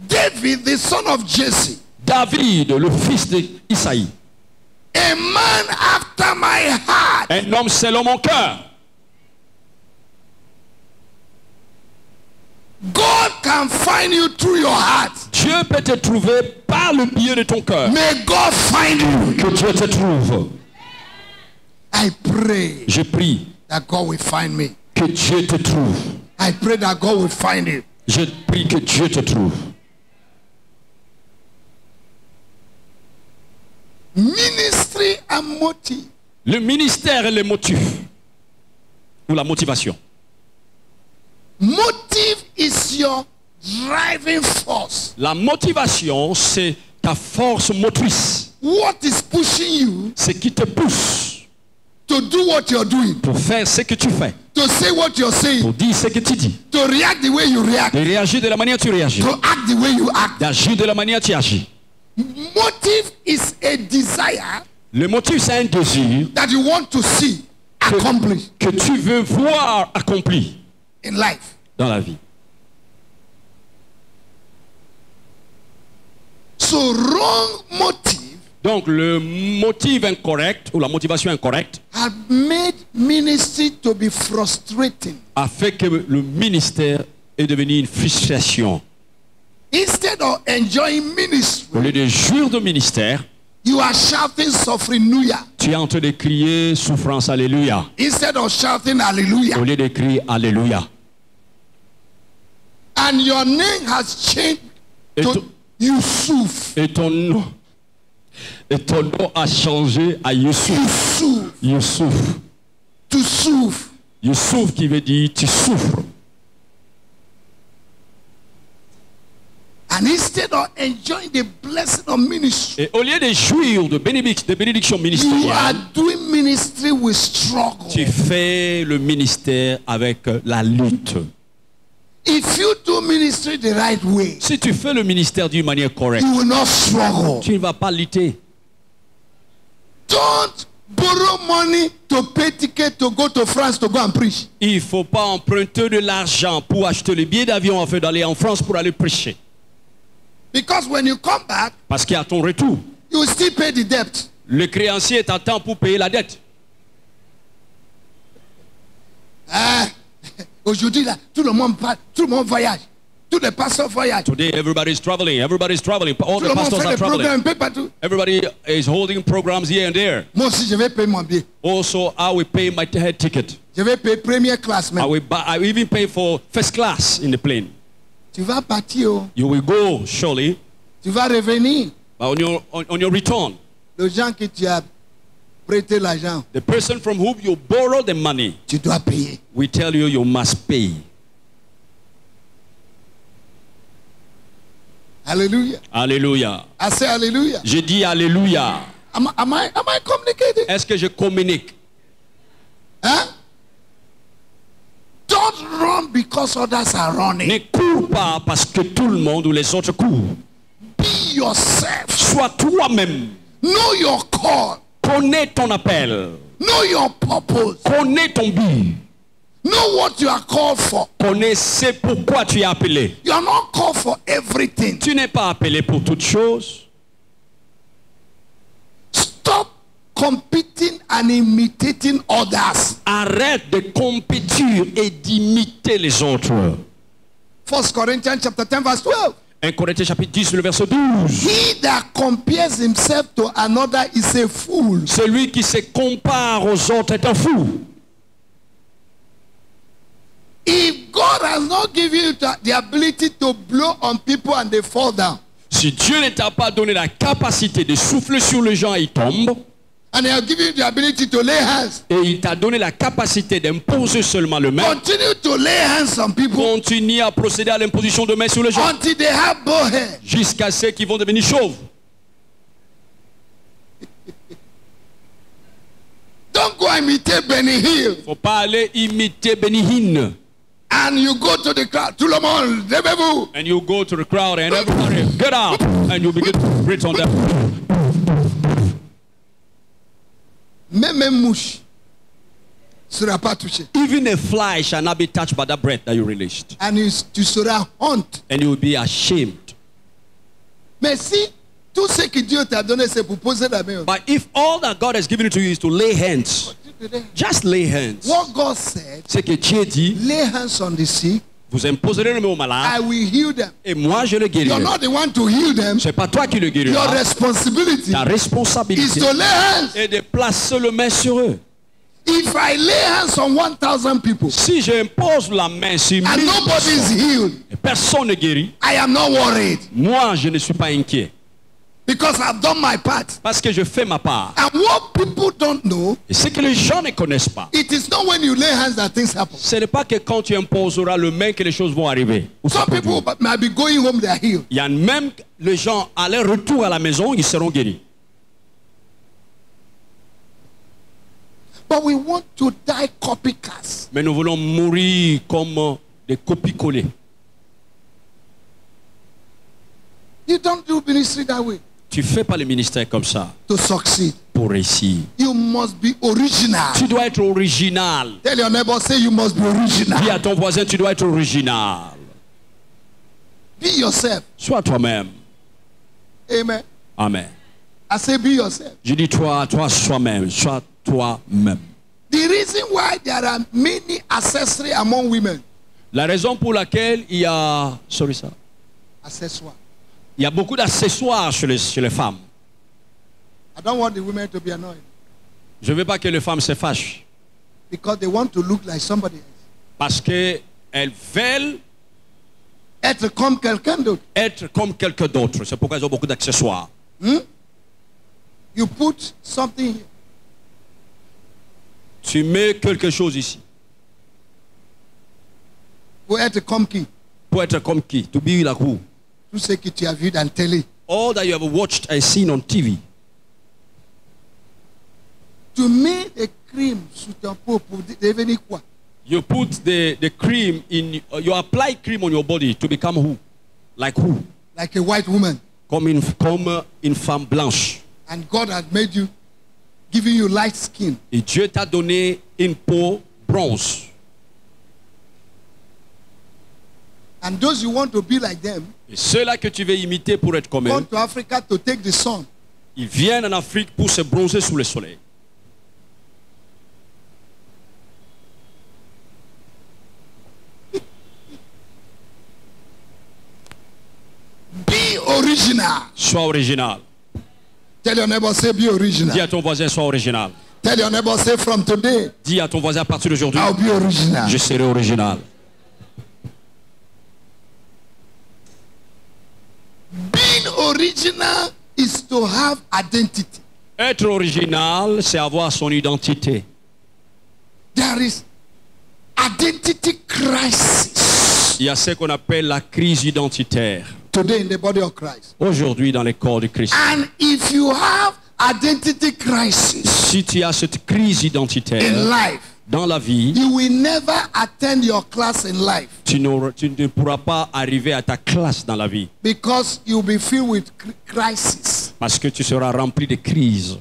David, the son of Jesse, David, le fils d'Isaïe, a man after my heart. un homme selon mon cœur. God can find you through your heart. Dieu peut te trouver par le biais de ton cœur. May God find you. Que Dieu te trouve. I pray Je prie that God will find me. que Dieu te trouve. I pray that God will find you. Je prie que Dieu te trouve. Ministry and motive. Le ministère et le motif. Ou la motivation. Motive is your driving force. La motivation, c'est ta force motrice. What is pushing you C'est qui te pousse to do what you're doing, pour faire ce que tu fais. to say what you're saying, Pour dire ce que tu dis. to react the way you react, De réagir de la manière dont tu réagis. to act the way you act. D'agir de la manière dont tu agis. Motive is a desire Le motif, c'est un désir that you want to see accomplished que tu veux voir accompli in life. dans la vie. So wrong motive Donc le motif incorrect ou la motivation incorrecte have made ministry to be frustrating. a fait que le ministère est devenu une frustration. Instead of enjoying Au ministry, lieu de jouir de ministère, you are shouting suffering Nuya. tu es en train de crier souffrance alléluia. Instead of shouting hallelujah. Au lieu de crier alléluia. And your name has changed Et to ton, Yusuf. et ton nom a changé à Youssouf. Yusuf. Youssouf. To Suf. Youssouf qui veut dire tu souffres. And instead of enjoying the blessing of ministry, Et au lieu de jouir de bénédiction you are ministérielle, doing ministry with struggle. tu fais le ministère avec la lutte. If you do ministry the right way, Si tu fais le ministère d'une manière correcte, you will not struggle. tu ne vas pas lutter. Don't borrow money to pay ticket to go to France to go and preach. Il ne faut pas emprunter de l'argent pour acheter le billet d'avion afin d'aller en France pour aller prêcher. Because when you come back, Parce qu'à ton retour, you will still pay the debt. le créancier t'attend pour payer la dette. Ah, aujourd'hui, là, tout le monde parle, tout le monde voyage. Tous les pasteurs voyagent. Today everybody's traveling. Everybody's traveling. All Tout the le monde pastors fait are des traveling. programmes un peu partout. Everybody is holding programs here and there. Moi aussi, je vais payer mon billet. Also, I will pay my head ticket. Je vais payer première classe même. I will even pay for first class in the plane. Tu vas partir, oh. You will go, surely, Tu vas revenir. but on your return, Le gens que tu as prêté l'argent, the person from whom you borrow the money tu dois payer. will tell you you must pay. Hallelujah. Alléluia. I say hallelujah. Je dis alléluia. Am I communicating? Est-ce que je communique? Huh? Don't run because others are running. Ne cours pas parce que tout le monde ou les autres courent. Be yourself. Sois toi-même. Know your call. Connais ton appel. Know your purpose. Connais ton but. Know what you are called for. Connais ce pourquoi tu es appelé. You are not called for everything. Tu n'es pas appelé pour toutes choses. Stop competing and imitating others. Arrête de compétir et d'imiter les autres. 1 Corinthians chapter 10 verse 12. 1 Corinthiens chapitre 10, le verset 12. He that compares himself to another is a fool. Celui qui se compare aux autres est un fou. If God has not given you the ability to blow on people and they fall down, Si Dieu ne t'a pas donné la capacité de souffler sur les gens et ils tombent, and He has given you the ability to lay hands, et il t'a donné la capacité d'imposer seulement le main, continue to lay hands on people continue à procéder à l'imposition de main sur les gens until they have bald hair. jusqu'à ce qu'ils vont devenir chauves. Don't go imitate Benny Hill. Faut pas aller imiter Benny Hinn. And you go to the crowd. Tout le monde, levez-vous. And you go to the crowd and everybody get up and you begin to breathe on them. Même une mouche ne sera pas touchée. Even a fly shall not be touched by that breath that you released. And tu seras honte. And you will be ashamed. Mais si tout ce que Dieu t'a donné, c'est pour poser la main. But if all that God has given to you is to lay hands, just lay hands. What God said, C'est que Dieu dit, lay hands on the sick, vous imposerez le mot malade I will heal them. et moi je le You're guérirai. not the one to heal them. C'est pas toi qui le Your guériras. responsibility Ta is responsabilité to lay hands. est de placer le main sur eux. If I lay hands on 1,000 people Si j'impose la main sur 1000 and nobody is personnes healed, et personne ne guérit, I am not worried moi je ne suis pas inquiet. because I've done my part. Parce que je fais ma part. And what people don't know, Et ce que les gens ne connaissent pas, it is not when you lay hands that things happen. ce n'est pas que quand tu imposeras le main que les choses vont arriver. Ou ça Some peut people venir. might be going home, they are healed. Il y a même les gens à leur retour à la maison, ils seront guéris. But we want to die copycats. Mais nous voulons mourir comme des copies-collées. You don't do ministry that way Tu ne fais pas le ministère comme ça to succeed. pour réussir. You must be original. Tu dois être original. Tell your neighbor, say you must be Dis original. à ton voisin, tu dois être original. Be yourself. Sois toi-même. Amen. Amen. I say be yourself. Je dis toi soi-même. Sois toi-même. The reason why there are many accessories among women. La raison pour laquelle il y a... Sorry, ça. Accessoires. Il y a beaucoup d'accessoires chez les femmes. I don't want the women to be annoyed Je ne veux pas que les femmes se fâchent. because they want to look like somebody else. Parce qu'elles veulent Être comme quelqu'un d'autre. être comme quelqu'un d'autre. C'est pourquoi elles ont beaucoup d'accessoires. You put something here. Tu mets quelque chose ici. Pour être comme qui? Pour être comme qui? To be like who? Tout ce que tu as vu dans la télé. All that you have watched and seen on TV. Tu mets des crimes sur ton peau pour devenir quoi? You put the cream in, you apply cream on your body to become who? Like who? Like a white woman. Comme une femme blanche. And God has made you, giving you light skin. Et Dieu t'a donné une peau bronze. And those you want to be like them, Et ceux-là que tu veux imiter pour être comme eux, come to Africa to take the sun. ils viennent en Afrique pour se bronzer sous le soleil. Be original. Sois original. Tell your neighbor, say be Dis original. à ton voisin, sois original. Tell your neighbor, say from today, Dis à ton voisin, à partir d'aujourd'hui, I'll be original. je serai original. Being original is to have identity. Être original, c'est avoir son identité. There is identity crisis Il y a ce qu'on appelle la crise identitaire. today in the body of Christ. Aujourd'hui, dans les corps de Christ. And if you have identity crisis Si tu as cette crise in identitaire life, dans la vie, you will never attend your class in life tu ne pourras pas arriver à ta classe dans la vie. because you'll be filled with crisis. Parce que tu seras rempli de crises.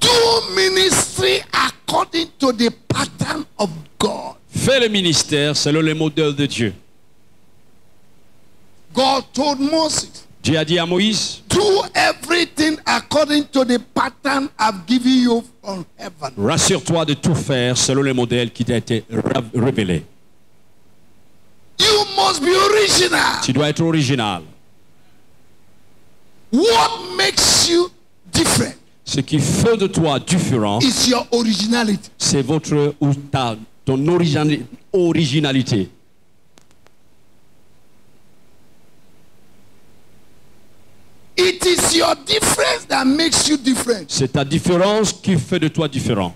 Do ministry according to the pattern of God. Fais le ministère selon le modèle de Dieu. God told Moses, Dieu a dit à Moïse, do everything according to the pattern I've given you from heaven. rassure-toi de tout faire selon le modèle qui t'a été révélé. You must be original. Tu dois être original. What makes you different Ce qui fait de toi différent, is your originality. c'est ton originalité. It is your difference that makes you different. C'est ta différence qui fait de toi différent.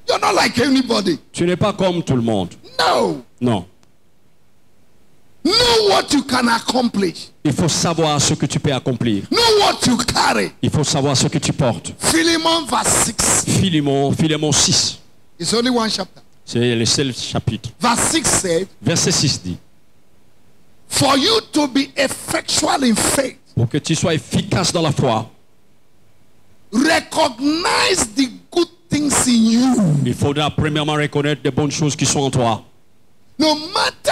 You're not like anybody. Tu n'es pas comme tout le monde. No. Non. Know what you can accomplish. Il faut savoir ce que tu peux accomplir. Know what you carry. Il faut savoir ce que tu portes. Philemon verse 6. Philémon 6. It's only one chapter. C'est le seul chapitre. Verse 6 said, Verset 6 dit, for you to be effectual in faith, pour que tu sois efficace dans la foi, recognize the good things in you. il faudra premièrement reconnaître les bonnes choses qui sont en toi. No matter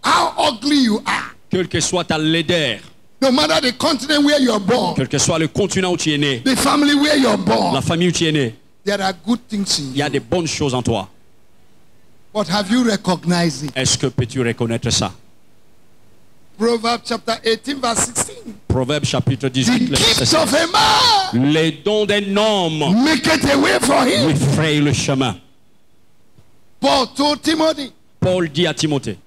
how ugly you are, quelle que soit ta laideur, no matter the continent where you are born, quel que soit le continent où tu es né, the family where you are la born, famille où tu es né, there are good things in il y a you. des bonnes choses en toi. But have you recognized it? Est-ce que peux-tu reconnaître ça? Proverbs chapter 18 verse 16. Proverbe chapitre 18, The le verset gift of 16. a man Les dons d'un homme make it a way for him. lui frayent le chemin. Paul told Timothy Paul dit à Timothée,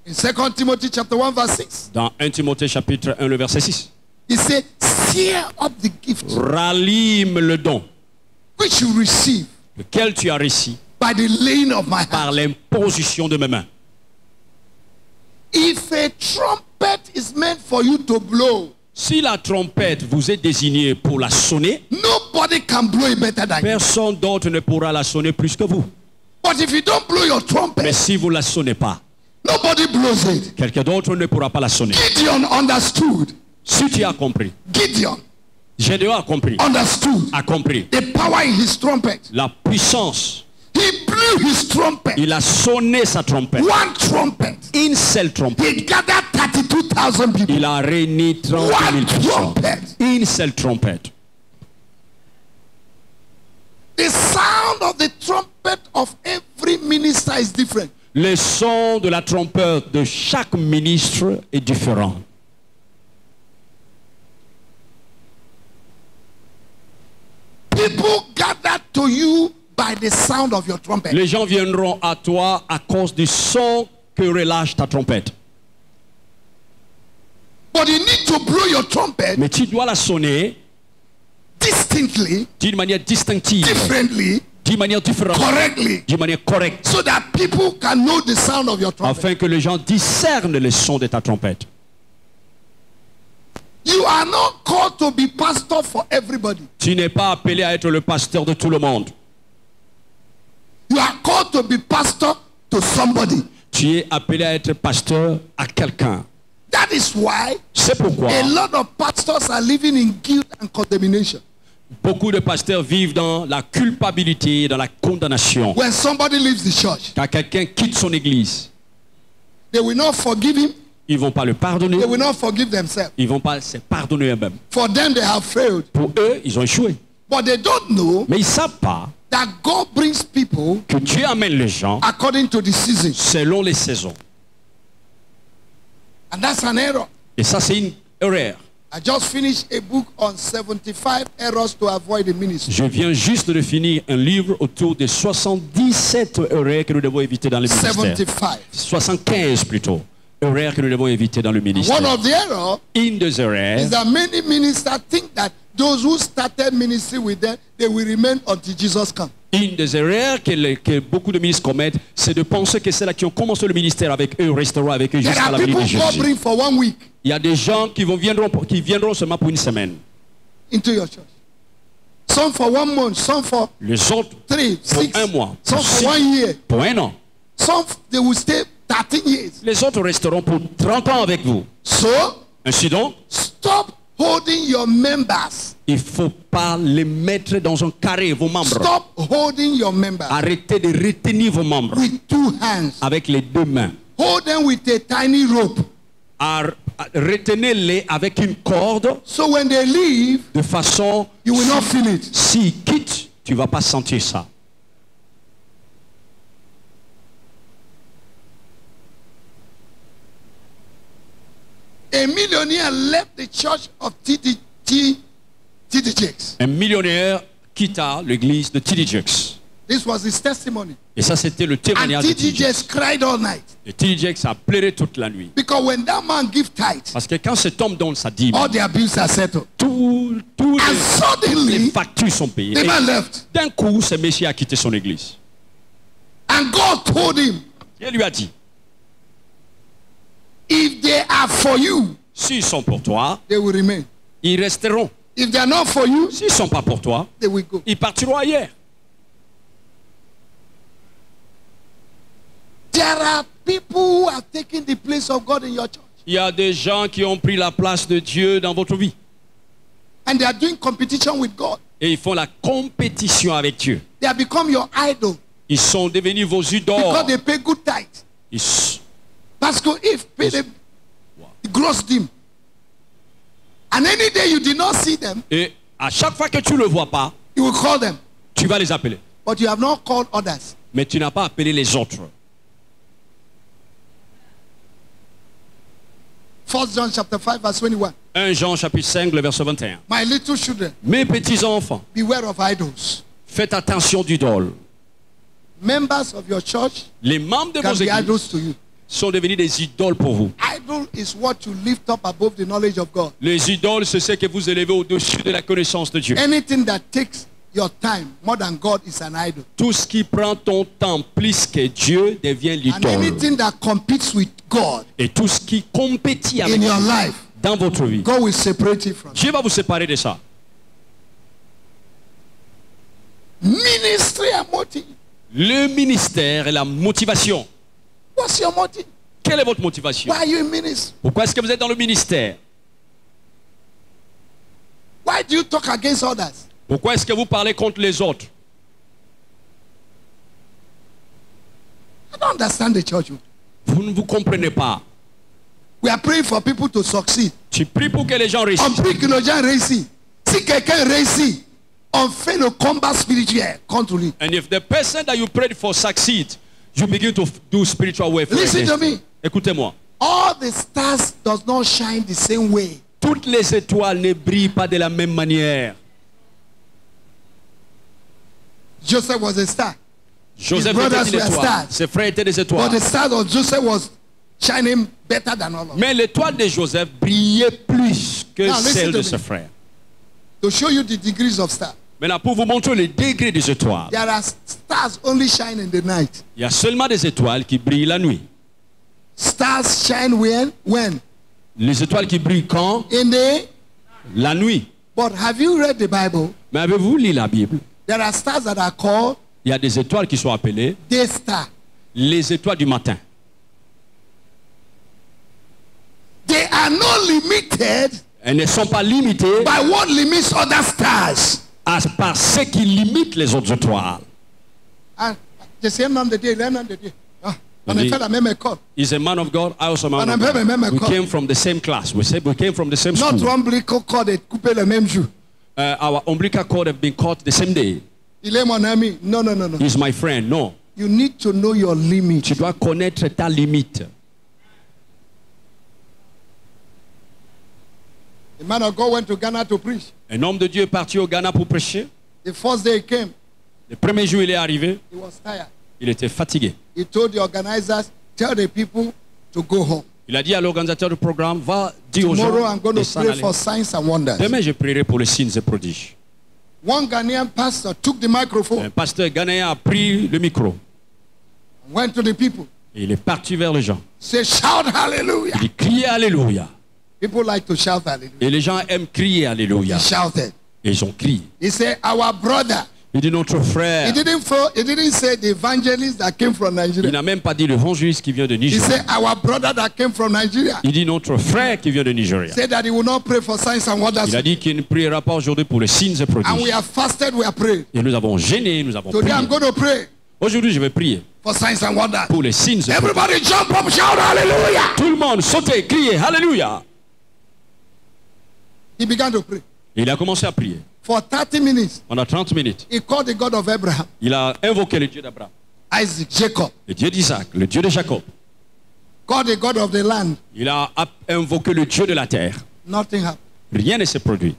in 2 Timothy chapter 1 verse 6. dans 1 Timothée chapitre 1, le verset 6, He said, "Sear up the gift rallume le don, which you receive lequel tu as reçu by the laying of my par hand." l'imposition de mes mains. If a trumpet is meant for you to blow, Si la trompette vous est désignée pour la sonner, nobody can blow it better than you. personne d'autre ne pourra la sonner plus que vous. But if you don't blow your Mais trumpet, si vous ne la sonnez pas, nobody blows it. quelqu'un d'autre ne pourra pas la sonner. Gideon understood. Si tu as compris, Gideon Gédéon a compris, the power in his trumpet. la puissance. He blew his trumpet. Il a sonné sa trompette, One trumpet. une seule trompette. He gathered 32,000 people. Il a réuni 30 000 One personnes. trumpet. Une seule trompette. The sound of the trumpet of every minister is different. Le son de la trompette de chaque ministre est différent. People gather to you by the sound of your trumpet. Les gens viendront à toi à cause du son que relâche ta trompette. But you need to blow your trumpet Mais tu dois la sonner distinctly, d'une manière distinctive, differently, d'une manière différente, correctly, d'une manière correcte, so that people can know the sound of your trumpet. afin que les gens discernent le son de ta trompette. You are not called to be pastor for everybody. Tu n'es pas appelé à être le pasteur de tout le monde. You are called to be pastor to somebody. Tu es appelé à être pasteur à quelqu'un. That is why C'est pourquoi a lot of pastors are living in guilt and condemnation. beaucoup de pasteurs vivent dans la culpabilité, dans la condamnation. When somebody leaves the church, Quand quelqu'un quitte son église, they will not forgive him. ils ne vont pas le pardonner, They will not forgive themselves. ils ne vont pas se pardonner eux-mêmes. For them, they have failed. Pour eux, ils ont échoué. But they don't know Mais ils ne savent pas that God brings people que Dieu amène les gens according to the season. selon les saisons. And that's an error. Et ça, c'est une erreur. I just finished a book on 75 errors to avoid the ministry. Je viens juste de finir un livre autour des 77 erreurs que nous devons éviter dans le ministère. 75. 75 plutôt. Erreurs que nous devons éviter dans le One ministère. of the errors Une des erreurs, is that many ministers think that those who started ministry with them, they will remain until Jesus comes. une des erreurs que beaucoup de ministres commettent, c'est de penser que ceux-là qui ont commencé le ministère avec eux resteront avec eux There jusqu'à are la venue people de God Jésus. bring for 1 week Il y a des gens qui viendront seulement pour une semaine. into your church. Some for 1 month, some for Les autres 3, pour 6, un mois, some pour for 1 year. pour un an. Some they will stay 13 years. Les autres resteront pour 30 ans avec vous. So Ainsi donc, stop holding your members. il ne faut pas les mettre dans un carré, vos membres. Stop holding your members Arrêtez de retenir vos membres with 2 hands. avec les deux mains. Hold them with a tiny rope. Retenez-les avec une corde So when they leave, de façon, you will not feel it. s'ils quittent, tu ne vas pas sentir ça. A millionaire left the church of TD Jakes. Un millionnaire quitta l'église de T.D. Jakes. This was his testimony. Et ça, c'était le And témoignage de TD T.D. Jakes. Jakes cried all night. Et T.D. Jakes a pleuré toute la nuit. Because when that man give tithe, Parce que quand cet homme donne sa dîme, all their bills are settled. tous And les suddenly, factures sont payées. the Et man left. d'un coup, ce monsieur a quitté son église. And God told him, Et il lui a dit, if they are for you, s'ils sont pour toi, they will remain. ils resteront. If they are not for you, S'ils ne sont pas pour toi, they will go. ils partiront ailleurs. There are people who have taken the place of God in your church. Il y a des gens qui ont pris la place de Dieu dans votre vie. And they are doing competition with God. Et ils font la compétition avec Dieu. They have become your idol Ils sont devenus vos because idoles they pay good tithe. Parce que if the gross dim, and any day you did not see them, Et à chaque fois que tu ne le vois pas, you will call them. tu vas les appeler. But you have not called others. Mais tu n'as pas appelé les autres. 1 John chapter 5 verse 21. 1 Jean chapitre 5, le verset 21. My little children, Mes petits enfants, beware of idols. faites attention d'idoles. Members of your church Les membres de can vos be églises idols to you. sont devenus des idoles pour vous. Idol is what you lift up above the knowledge of God. Les idoles, c'est ce que vous élevez au-dessus de la connaissance de Dieu. Anything that takes your time more than God is an idol. Tout ce qui prend ton temps plus que Dieu devient And l'idole. anything that competes with God Et tout ce qui compétit avec in your Dieu life, dans votre vie, God will separate it from you. Dieu va vous séparer de ça. Ministry and motive. Le ministère et la motivation. What's your motive? Quelle est votre motivation? Why are you in ministry? Pourquoi est-ce que vous êtes dans le ministère? Why do you talk against others? Pourquoi est-ce que vous parlez contre les autres? I don't understand the church. Vous ne vous comprenez pas. We are praying for people to succeed. Tu pries pour que les gens On réussissent. prie que les gens réussissent. Si quelqu'un réussit, on fait le combat spirituel contre lui. And if the person that you prayed for succeed, you begin to do spiritual warfare. Listen to against me. them. Écoutez-moi. All the stars does not shine the same way. Toutes les étoiles ne brillent pas de la même manière. Joseph was a star. Joseph brothers était une were étoile. stars. Ses frères étaient des But étoiles. the star of Joseph was shining better than all of them. Mais l'étoile de Joseph brillait plus que Now, listen celle to de me. ses frères. To show you the degrees of stars. Maintenant, pour vous montrer les degrés des étoiles, There are stars only shine in the night. il y a seulement des étoiles qui brillent la nuit. Stars shine when? Les étoiles qui brillent quand? In the... La nuit. But have you read the Bible? Mais avez-vous lu la Bible? There are stars that are called Il y a des étoiles qui sont appelées day stars. les étoiles du matin. They are not limited Elles ne sont pas limitées by what limits other stars. par ce qui limite les autres étoiles. Ah, je sais même de Dieu, l'un de Dieu. Ah, on Oui. a fait la même école. He's a man of God. I also a man On a of fait God. le même We école. came from the same class. We came from the same school. Notre ombilical cord est coupé le même jour. Our umbilical cord have been cut the same day. Il est mon ami. Non, non, non, non. He's my friend. No. You need to know your limit. Tu dois connaître ta limite. The man of God went to Ghana to preach. Un homme de Dieu est parti au Ghana pour prêcher. The first day he came, Le premier jour, il est arrivé. he was tired. Il était fatigué. He told the organizers, tell the people to go home. Il a dit à l'organisateur du programme, va dire aux Tomorrow gens I'm going de to s'en pray aller. for signs and wonders. Demain, je prierai pour les signes et prodiges. One Ghanaian pastor took the microphone Un pasteur ghanéen a pris le micro. and went to the people. Et il est parti vers les gens. Say, shout hallelujah. Il criait Alléluia. People like to shout hallelujah. Et les gens aiment crier Alléluia. He shouted. Et ils ont crié. He said, our brother. Il dit notre frère. He didn't say the evangelist that came from Il Nigeria. n'a même pas dit l'évangéliste qui vient de He Nigeria. said, our brother that came from Nigeria. Il dit notre frère qui vient de Nigeria. Said that he will not pray for signs and wonders. Il a dit qu'il ne priera pas aujourd'hui pour les signes et And we prodiges. have fasted, we have prayed. Et nous avons gêné, nous avons Today I'm prié. going to pray Aujourd'hui, je vais prier for signs and wonders. pour les signes et prodiges. Everybody jump up, shout hallelujah. Tout le monde sautez, criez Alléluia. He began to pray. Et il a commencé à prier. For 30 minutes, Pendant 30 minutes, he called the God of Abraham, il a invoqué le Dieu d'Abraham, Isaac, Jacob. le Dieu d'Isaac, le Dieu de Jacob. Called the God of the land. Il a invoqué le Dieu de la terre. Nothing happened. Rien ne s'est produit.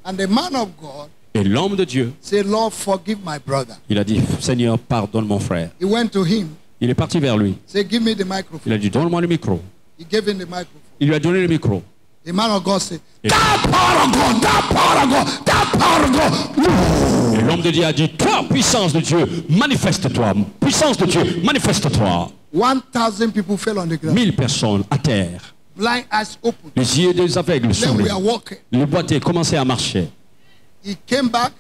And the man of God Et l'homme de Dieu, said, Lord, forgive my brother. il a dit, Seigneur, pardonne mon frère. He went to him, Il est parti vers lui. said, give me the Il microphone. a dit, donne-moi le micro. He gave him the microphone. Il lui a donné le micro. The man of God said, Et that power of God, that power of God, that power of God. et l'homme de Dieu a dit, toi, puissance de Dieu, manifeste-toi. Puissance de Dieu, manifeste-toi. 1,000 people fell on the ground. 1000 personnes à terre. Blind eyes open. Les yeux des aveugles Then we s'ouvrirent. are walking. Le boîtier commençait à marcher. He came back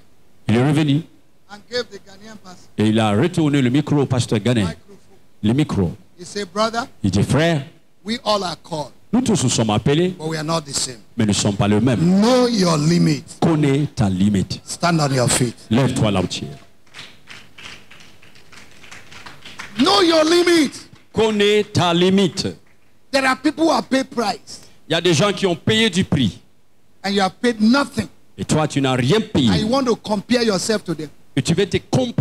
Il est revenu and gave the Ghanaian pastor et il a retourné le micro au pasteur Ghané. microphone. Le micro. He said, brother, Il dit, frère, we all are called, nous tous nous sommes appelés, but we are not the same. mais nous ne sommes pas les mêmes. Know your limit. Connais ta limite. Stand on your feet. Lève-toi l'entière. Know your limit. connais ta limite. There are people who have paid price Il y a des gens qui ont payé du prix. and you have paid nothing. Et toi, tu n'as rien And you payé. want to compare yourself to them. Et tu veux te comparer.